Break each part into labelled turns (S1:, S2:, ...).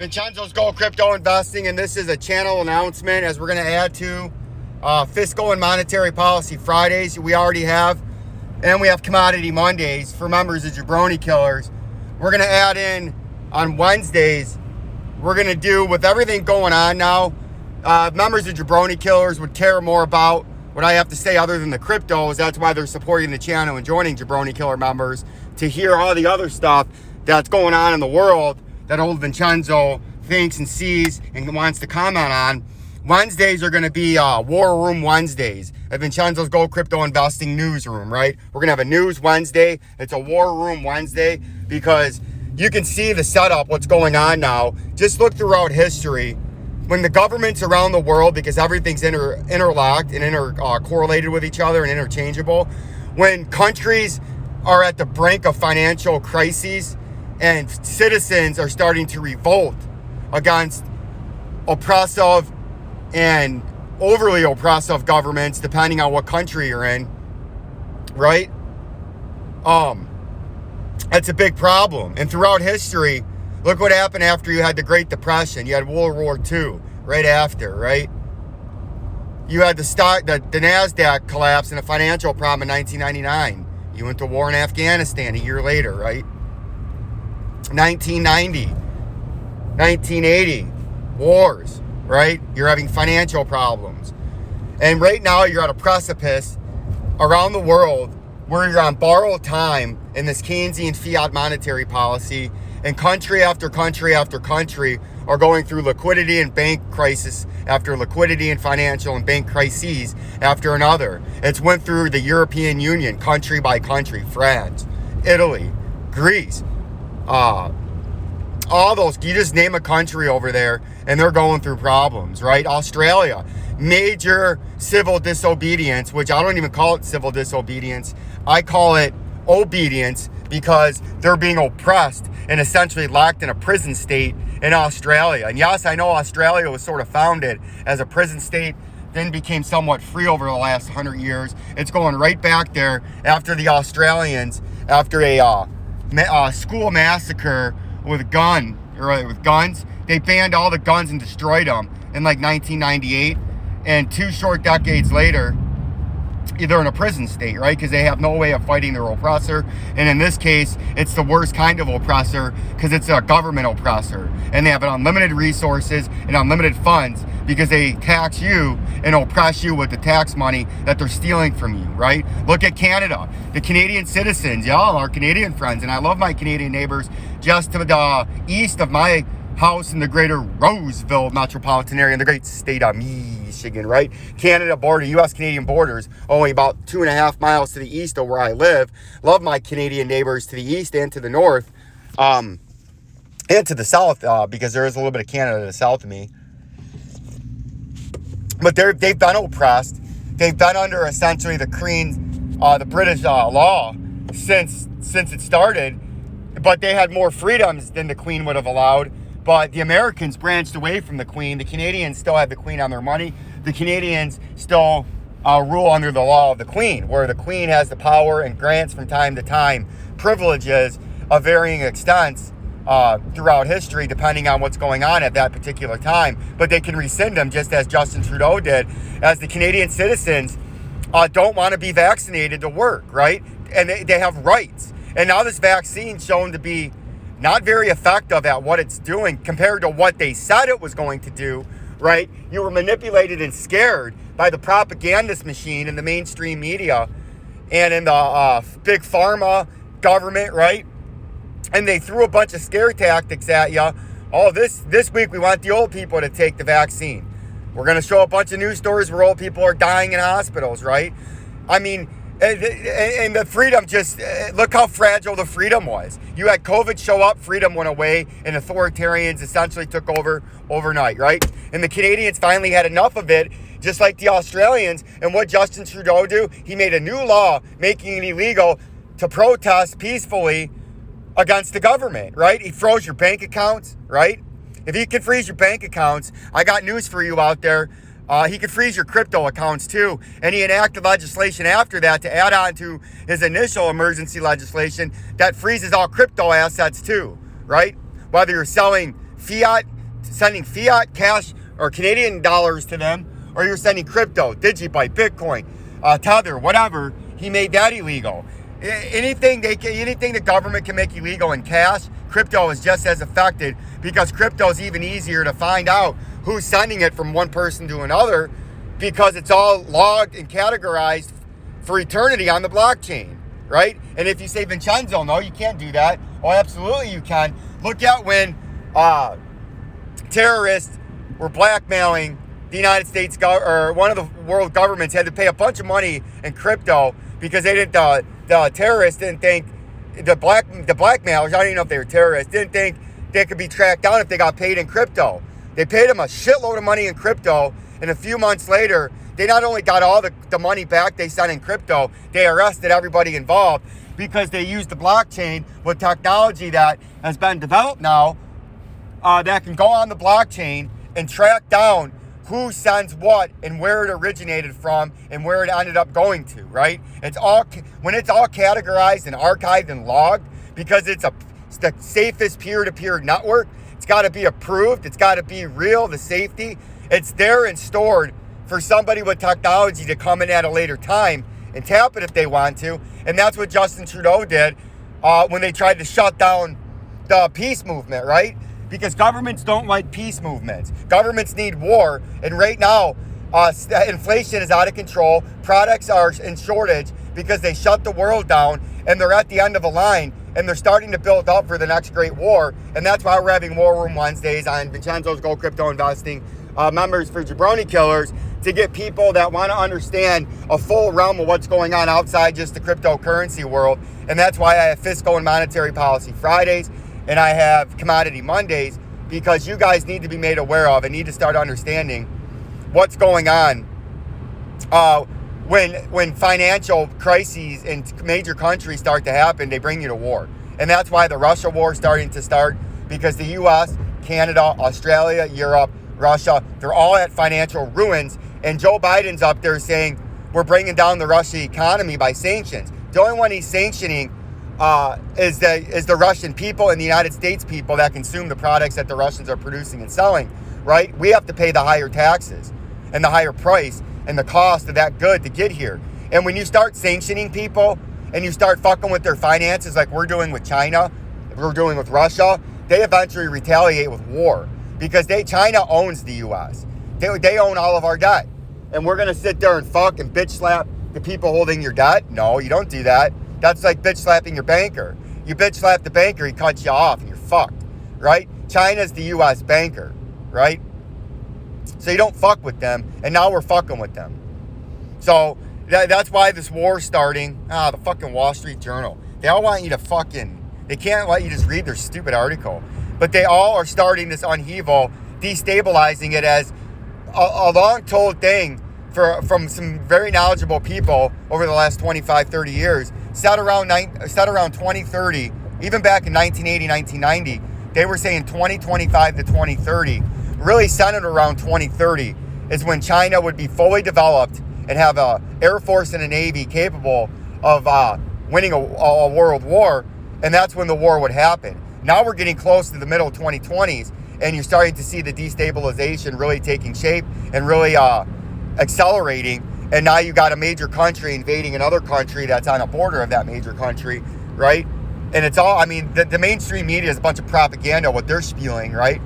S1: Vincenzo's Gold Crypto Investing, and this is a channel announcement as we're going to add to Fiscal and Monetary Policy Fridays. We already have, and we have Commodity Mondays for members of Jabroni Killers. We're going to add in on Wednesdays. We're going to do, with everything going on now, members of Jabroni Killers would care more about what I have to say other than the cryptos. That's why they're supporting the channel and joining Jabroni Killer members to hear all the other stuff that's going on in the world that old Vincenzo thinks and sees and wants to comment on. Wednesdays are going to be War Room Wednesdays at Vincenzo's Gold Crypto Investing Newsroom, right? We're going to have a News Wednesday. It's a War Room Wednesday because you can see the setup, what's going on now. Just look throughout history. When the governments around the world, because everything's interlocked and correlated with each other and interchangeable, when countries are at the brink of financial crises and citizens are starting to revolt against oppressive and overly oppressive governments, depending on what country you're in, right? That's a big problem. And throughout history, look what happened after you had the Great Depression. You had World War II right after, right? You had the NASDAQ collapse and a financial problem in 1999. You went to war in Afghanistan a year later, right? 1990, 1980, wars, right? You're having financial problems. And right now you're at a precipice around the world where you're on borrowed time in this Keynesian fiat monetary policy, and country after country after country are going through liquidity and bank crisis after liquidity and financial and bank crises after another. It's went through the European Union, country by country, France, Italy, Greece, all those, you just name a country over there and they're going through problems, right? Australia, major civil disobedience, which I don't even call it civil disobedience. I call it obedience because they're being oppressed and essentially locked in a prison state in Australia. And yes, I know Australia was sort of founded as a prison state, then became somewhat free over the last 100 years. It's going right back there after the Australians, after a school massacre with guns. They banned all the guns and destroyed them in like 1998. And 2 short decades later, they're in a prison state, right? Because they have no way of fighting their oppressor. And in this case, it's the worst kind of oppressor because it's a government oppressor. And they have unlimited resources and unlimited funds because they tax you and oppress you with the tax money that they're stealing from you, right? Look at Canada. The Canadian citizens, y'all are Canadian friends. And I love my Canadian neighbors just to the east of my house in the greater Roseville metropolitan area in the great state of Michigan, right? Canada border, U.S.-Canadian borders, only about 2.5 miles to the east of where I live. Love my Canadian neighbors to the east and to the north, and to the south, because there is a little bit of Canada to the south of me. But they've been oppressed. They've been under essentially the British law since it started. But they had more freedoms than the Queen would have allowed. But the Americans branched away from the Queen. The Canadians still have the Queen on their money. The Canadians still rule under the law of the Queen, where the Queen has the power and grants from time to time privileges of varying extents throughout history, depending on what's going on at that particular time. But they can rescind them, just as Justin Trudeau did, as the Canadian citizens don't want to be vaccinated to work, right? And they have rights. And now this vaccine's shown to be not very effective at what it's doing compared to what they said it was going to do, right? You were manipulated and scared by the propagandist machine in the mainstream media and in the big pharma government, right? And they threw a bunch of scare tactics at you. Oh, this week we want the old people to take the vaccine. We're going to show a bunch of news stories where old people are dying in hospitals, right? I mean, and the freedom just, look how fragile the freedom was. You had COVID show up, freedom went away, and authoritarians essentially took over overnight, right? And the Canadians finally had enough of it, just like the Australians. And what Justin Trudeau do? He made a new law making it illegal to protest peacefully against the government, right? He froze your bank accounts, right? If he can freeze your bank accounts, I got news for you out there. He could freeze your crypto accounts too. And he enacted legislation after that to add on to his initial emergency legislation that freezes all crypto assets too, right? Whether you're selling sending fiat cash or Canadian dollars to them, or you're sending crypto, Digibyte, Bitcoin, Tether, whatever. He made that illegal. Anything the government can make illegal in cash, crypto is just as affected, because crypto is even easier to find out who's sending it from one person to another, because it's all logged and categorized for eternity on the blockchain, right? And if you say, Vincenzo, no, you can't do that. Oh, absolutely you can. Look at when terrorists were blackmailing the United States, or one of the world governments had to pay a bunch of money in crypto because they didn't. The terrorists didn't think the blackmailers. I don't even know if they were terrorists. Didn't think they could be tracked down if they got paid in crypto. They paid them a shitload of money in crypto, and a few months later, they not only got all the money back they sent in crypto, they arrested everybody involved because they used the blockchain with technology that has been developed now that can go on the blockchain and track down who sends what and where it originated from and where it ended up going to, right? When it's all categorized and archived and logged, because it's the safest peer-to-peer network. It's got to be approved. It's got to be real, the safety. It's there and stored for somebody with technology to come in at a later time and tap it if they want to. And that's what Justin Trudeau did when they tried to shut down the peace movement, right? Because governments don't like peace movements. Governments need war. And right now, inflation is out of control. Products are in shortage because they shut the world down and they're at the end of a line and they're starting to build up for the next great war. And that's why we're having War Room Wednesdays on Vincenzo's Gold Crypto Investing members for Jabroni Killers, to get people that want to understand a full realm of what's going on outside just the cryptocurrency world. And that's why I have Fiscal and Monetary Policy Fridays and I have Commodity Mondays, because you guys need to be made aware of and need to start understanding what's going on when financial crises in major countries start to happen. They bring you to war. And that's why the Russia war is starting to start, because the US, Canada, Australia, Europe, Russia, they're all at financial ruins. And Joe Biden's up there saying we're bringing down the Russian economy by sanctions. The only one he's sanctioning is the Russian people and the United States people that consume the products that the Russians are producing and selling, right? We have to pay the higher taxes and the higher price and the cost of that good to get here. And when you start sanctioning people and you start fucking with their finances like we're doing with China, we're doing with Russia, they eventually retaliate with war, because China owns the U.S. They own all of our debt. And we're going to sit there and fuck and bitch slap the people holding your debt? No, you don't do that. That's like bitch slapping your banker. You bitch slap the banker, he cuts you off and you're fucked, right? China's the U.S. banker, right? So you don't fuck with them, and now we're fucking with them. So that's why this war's starting. The fucking Wall Street Journal. They all want you to they can't let you just read their stupid article. But they all are starting this upheaval, destabilizing it as a long-told thing from some very knowledgeable people over the last 25, 30 years. Set around 2030, even back in 1980, 1990, they were saying 2025 to 2030. Really centered around 2030 is when China would be fully developed and have a Air Force and a Navy capable of winning a world war, and that's when the war would happen. Now we're getting close to the middle 2020s, and you're starting to see the destabilization really taking shape and really accelerating. And now you got a major country invading another country that's on a border of that major country, right? And it's all, the mainstream media is a bunch of propaganda, what they're spewing, right?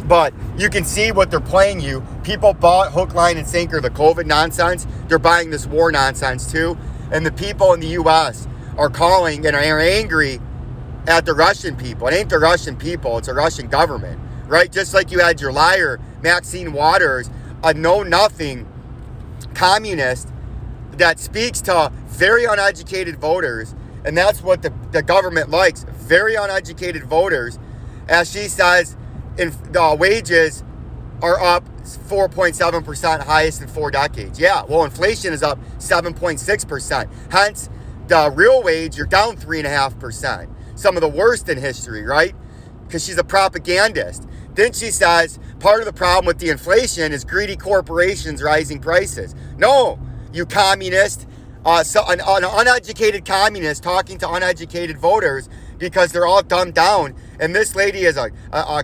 S1: But you can see what they're playing you. People bought hook, line, and sinker the COVID nonsense. They're buying this war nonsense too. And the people in the U.S. are calling and are angry at the Russian people. It ain't the Russian people, it's the Russian government, right? Just like you had your liar, Maxine Waters, a know-nothing communist that speaks to very uneducated voters, and that's what the government likes, very uneducated voters. As she says, the wages are up 4.7%, highest in 4 decades. Yeah, well, inflation is up 7.6%. Hence, the real wage, you're down 3.5%. Some of the worst in history, right? Because she's a propagandist. Then she says, part of the problem with the inflation is greedy corporations rising prices. No, you communist, an uneducated communist talking to uneducated voters because they're all dumbed down and this lady is a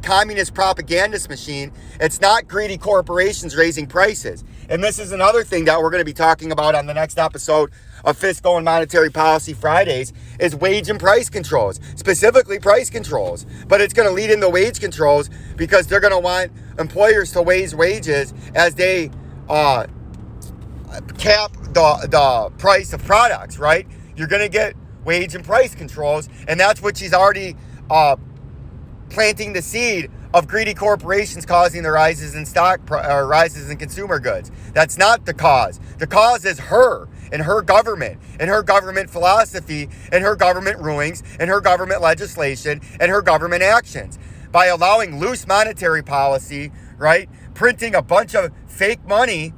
S1: communist propagandist machine. It's not greedy corporations raising prices. And this is another thing that we're going to be talking about on the next episode of Fiscal and Monetary Policy Fridays is wage and price controls, specifically price controls. But it's going to lead into wage controls because they're going to want employers to raise wages as they cap the price of products, right? You're going to get wage and price controls, and that's what she's already planting the seed of greedy corporations causing the rises in rises in consumer goods. That's not the cause. The cause is her and her government philosophy and her government rulings and her government legislation and her government actions. By allowing loose monetary policy, right? Printing a bunch of fake money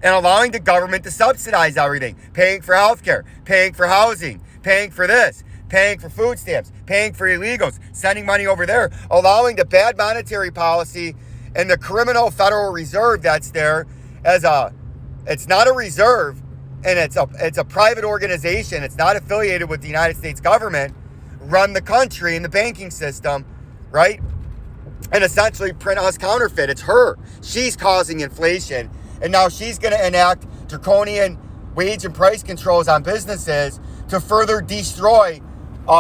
S1: and allowing the government to subsidize everything. Paying for healthcare, paying for housing, paying for this, paying for food stamps, paying for illegals, sending money over there, allowing the bad monetary policy and the criminal Federal Reserve that's there as it's not a reserve and it's a private organization. It's not affiliated with the United States government, run the country and the banking system, right? And essentially print us counterfeit. It's her. She's causing inflation. And now she's going to enact draconian wage and price controls on businesses to further destroy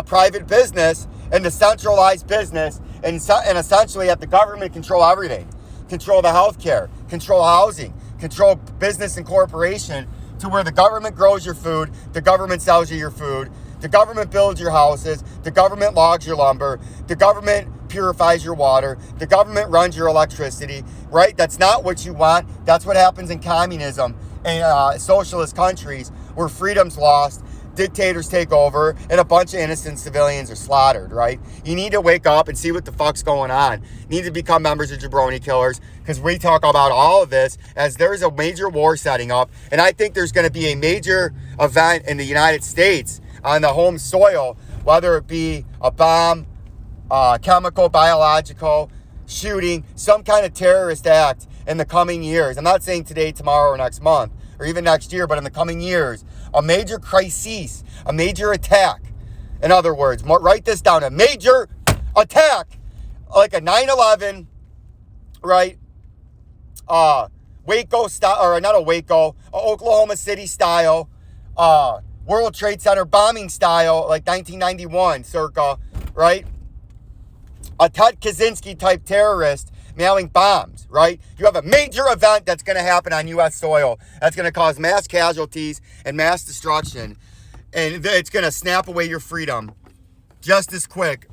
S1: private business and the centralized business and essentially have the government control everything. Control the healthcare, control housing, control business and corporation to where the government grows your food, the government sells you your food, the government builds your houses, the government logs your lumber, the government purifies your water, the government runs your electricity, right? That's not what you want. That's what happens in communism and socialist countries where freedom's lost, dictators take over, and a bunch of innocent civilians are slaughtered, right? You need to wake up and see what the fuck's going on. You need to become members of Jabroni Killers because we talk about all of this as there's a major war setting up, and I think there's going to be a major event in the United States on the home soil, whether it be a bomb, chemical, biological, shooting, some kind of terrorist act in the coming years. I'm not saying today, tomorrow, or next month, or even next year, but in the coming years, a major crisis, a major attack. In other words, write this down, a major attack, like a 9/11, right? Waco style, or not a Waco, Oklahoma City style, World Trade Center bombing style, like 1991 circa, right? A Ted Kaczynski type terrorist mailing bombs, right? You have a major event that's going to happen on U.S. soil that's going to cause mass casualties and mass destruction, and it's going to snap away your freedom just as quick.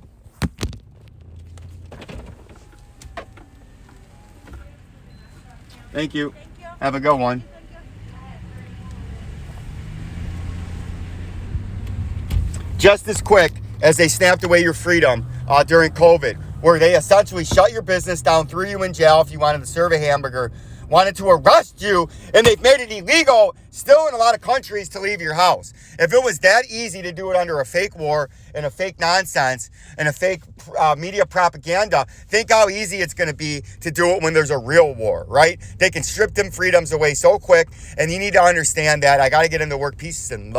S1: Thank you. Have a good one. Just as quick as they snapped away your freedom during COVID, where they essentially shut your business down, threw you in jail if you wanted to serve a hamburger, wanted to arrest you, and they've made it illegal still in a lot of countries to leave your house. If it was that easy to do it under a fake war and a fake nonsense and a fake media propaganda, think how easy it's going to be to do it when there's a real war, right? They can strip them freedoms away so quick, and you need to understand that. I got to get into work. Peace and love.